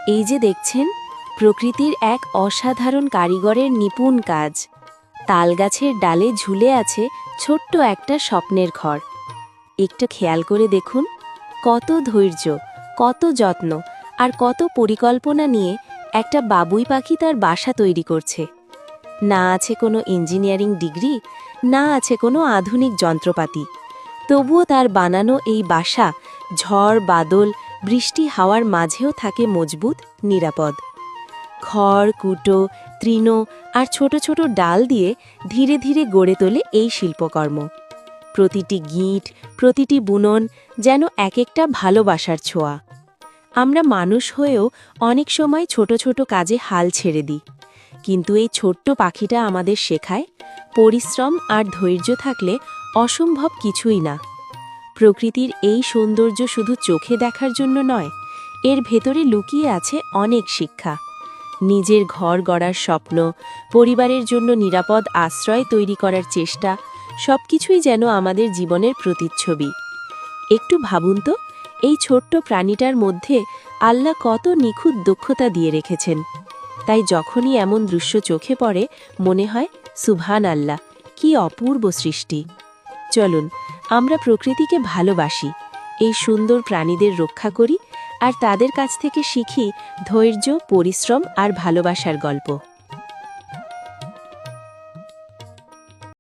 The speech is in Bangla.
এই যে দেখছেন, প্রকৃতির এক অসাধারণ কারিগরের নিপুণ কাজ। তালগাছের ডালে ঝুলে আছে ছোট্ট একটা স্বপ্নের ঘর। একটু খেয়াল করে দেখুন, কত ধৈর্য, কত যত্ন আর কত পরিকল্পনা নিয়ে একটা বাবুই পাখি তার বাসা তৈরি করছে। না আছে কোনো ইঞ্জিনিয়ারিং ডিগ্রি, না আছে কোনো আধুনিক যন্ত্রপাতি, তবুও তার বানানো এই বাসা ঝড় বাদল বৃষ্টি হাওয়ার মাঝেও থাকে মজবুত, নিরাপদ। খড় কুটো তৃণ আর ছোট ছোট ডাল দিয়ে ধীরে ধীরে গড়ে তোলে এই শিল্পকর্ম। প্রতিটি গিঁট, প্রতিটি বুনন যেন এক একটা ভালোবাসার ছোঁয়া। আমরা মানুষ হয়েও অনেক সময় ছোট ছোট কাজে হাল ছেড়ে দিই, কিন্তু এই ছোট্ট পাখিটা আমাদের শেখায়, পরিশ্রম আর ধৈর্য থাকলে অসম্ভব কিছুই না। প্রকৃতির এই সৌন্দর্য শুধু চোখে দেখার জন্য নয়, এর ভেতরে লুকিয়ে আছে অনেক শিক্ষা। নিজের ঘর গড়ার স্বপ্ন, পরিবারের জন্য নিরাপদ আশ্রয় তৈরি করার চেষ্টা, সবকিছুই যেন আমাদের জীবনের প্রতিচ্ছবি। একটু ভাবুন তো, এই ছোট্ট প্রাণীটার মধ্যে আল্লাহ কত নিখুঁত দক্ষতা দিয়ে রেখেছেন। তাই যখনই এমন দৃশ্য চোখে পড়ে মনে হয়, সুবহান আল্লাহ, কি অপূর্ব সৃষ্টি। চলুন আমরা প্রকৃতিকে ভালোবাসি, এই সুন্দর প্রাণীদের রক্ষা করি আর তাদের কাছ থেকে শিখি ধৈর্য, পরিশ্রম আর ভালোবাসার গল্প।